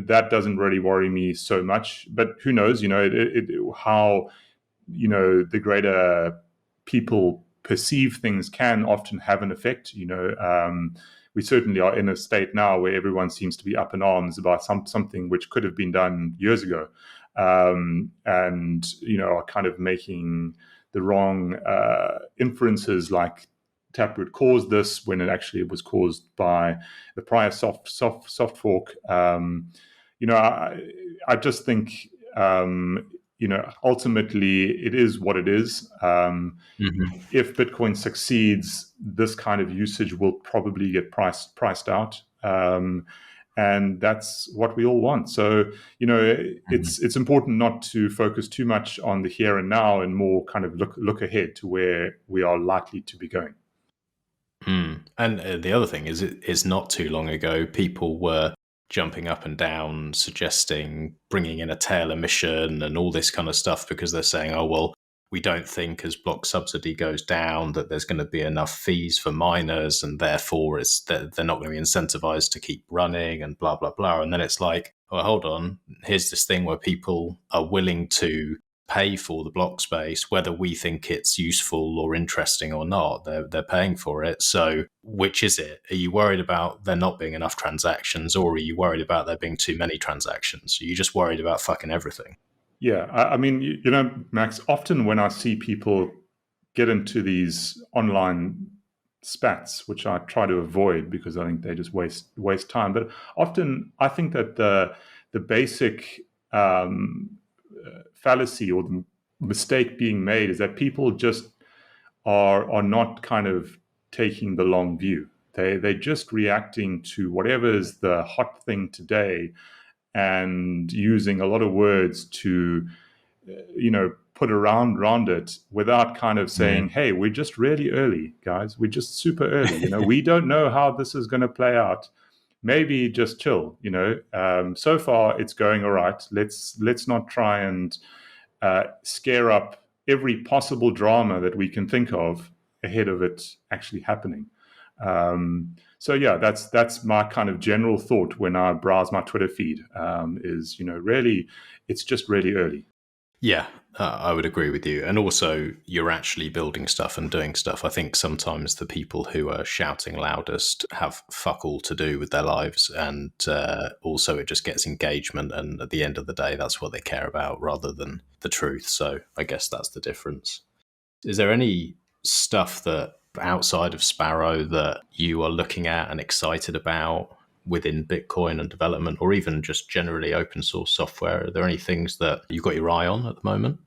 that doesn't really worry me so much. But who knows? How the greater people perceive things can often have an effect. We certainly are in a state now where everyone seems to be up in arms about something which could have been done years ago, and are kind of making the wrong inferences, like Taproot caused this when it actually was caused by the prior soft fork. I just think ultimately it is what it is. If Bitcoin succeeds, this kind of usage will probably get priced out. And that's what we all want. So, it's important not to focus too much on the here and now and more kind of look ahead to where we are likely to be going. And the other thing is, it's not too long ago, people were jumping up and down, suggesting bringing in a tail emission and all this kind of stuff, because they're saying, oh, well, we don't think as block subsidy goes down that there's going to be enough fees for miners, and therefore they're not going to be incentivized to keep running and blah, blah, blah. And then it's like, oh, hold on, here's this thing where people are willing to pay for the block space, whether we think it's useful or interesting or not. They're paying for it. So which is it? Are you worried about there not being enough transactions, or are you worried about there being too many transactions? Are you just worried about fucking everything? Yeah, I mean, Max, often when I see people get into these online spats, which I try to avoid because I think they just waste time, but often I think that the basic fallacy or the mistake being made is that people just are not kind of taking the long view. They're just reacting to whatever is the hot thing today and using a lot of words to put around it without kind of saying, hey, we're just really early, guys. We're just super early. We don't know how this is going to play out. Maybe just chill. So far it's going all right. Let's not try and scare up every possible drama that we can think of ahead of it actually happening. So yeah, that's my kind of general thought when I browse my Twitter feed. Is really, it's just really early. Yeah, I would agree with you. And also, you're actually building stuff and doing stuff. I think sometimes the people who are shouting loudest have fuck all to do with their lives. And also, it just gets engagement. And at the end of the day, that's what they care about rather than the truth. So I guess that's the difference. Is there any stuff that outside of Sparrow that you are looking at and excited about within Bitcoin and development, or even just generally open source software? Are there any things that you've got your eye on at the moment?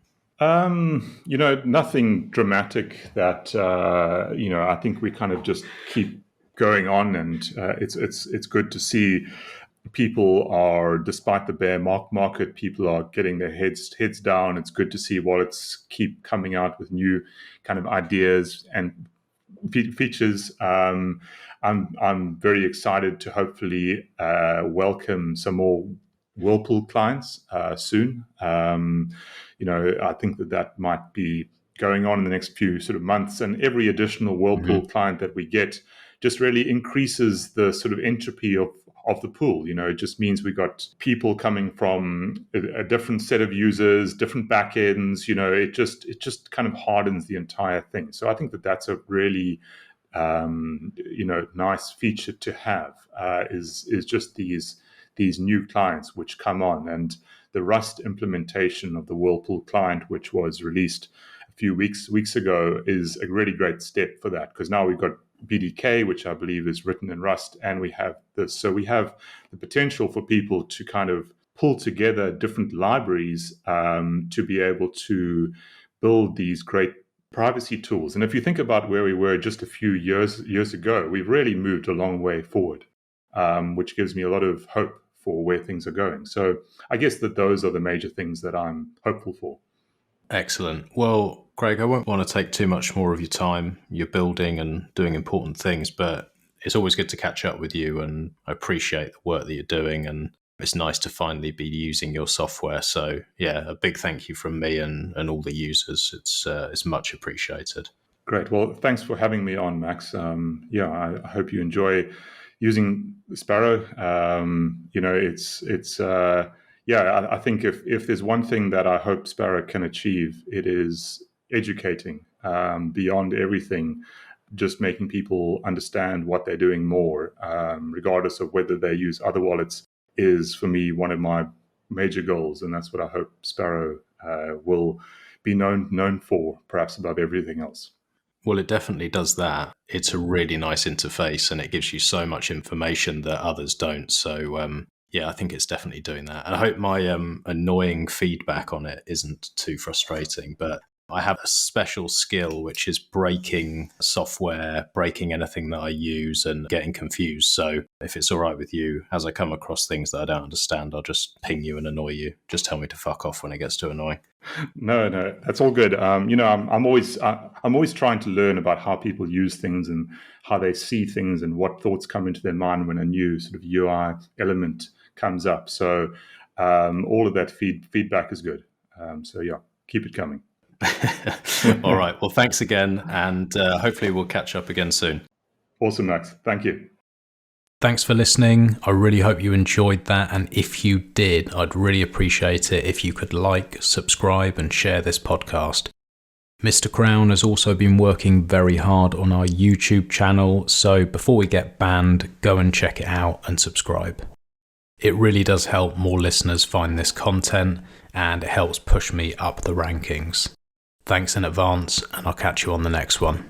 Nothing dramatic that, I think we kind of just keep going on, and it's good to see people are, despite the bear market, people are getting their heads down. It's good to see wallets keep coming out with new kind of ideas and features. I'm very excited to hopefully welcome some more Whirlpool clients soon. I think that might be going on in the next few sort of months, and every additional Whirlpool client that we get just really increases the sort of entropy of the pool. It just means we got people coming from a different set of users, different backends. It just kind of hardens the entire thing. So I think that's a really nice feature to have. Is just these new clients which come on, and the Rust implementation of the Whirlpool client, which was released a few weeks ago, is a really great step for that, because now we've got BDK, which I believe is written in Rust, and we have this. So we have the potential for people to kind of pull together different libraries to be able to build these great privacy tools. And if you think about where we were just a few years ago, we've really moved a long way forward, which gives me a lot of hope for where things are going. So I guess that those are the major things that I'm hopeful for. Excellent. Well, Greg, I won't want to take too much more of your time. You're building and doing important things, but it's always good to catch up with you, and I appreciate the work that you're doing, and it's nice to finally be using your software. So yeah, a big thank you from me and all the users. It's much appreciated. Great. Well, thanks for having me on, Max. I hope you enjoy using Sparrow. I think if there's one thing that I hope Sparrow can achieve, it is educating beyond everything, just making people understand what they're doing more, regardless of whether they use other wallets, is for me one of my major goals. And that's what I hope Sparrow will be known for, perhaps above everything else. Well, it definitely does that. It's a really nice interface, and it gives you so much information that others don't. So I think it's definitely doing that. And I hope my annoying feedback on it isn't too frustrating, but I have a special skill, which is breaking software, breaking anything that I use and getting confused. So if it's all right with you, as I come across things that I don't understand, I'll just ping you and annoy you. Just tell me to fuck off when it gets too annoying. No, that's all good. I'm always trying to learn about how people use things and how they see things and what thoughts come into their mind when a new sort of UI element comes up. So all of that feedback is good. Keep it coming. All right. Well, thanks again. And hopefully we'll catch up again soon. Awesome, Max. Thank you. Thanks for listening. I really hope you enjoyed that. And if you did, I'd really appreciate it if you could like, subscribe, and share this podcast. Mr. Crown has also been working very hard on our YouTube channel. So before we get banned, go and check it out and subscribe. It really does help more listeners find this content, and it helps push me up the rankings. Thanks in advance, and I'll catch you on the next one.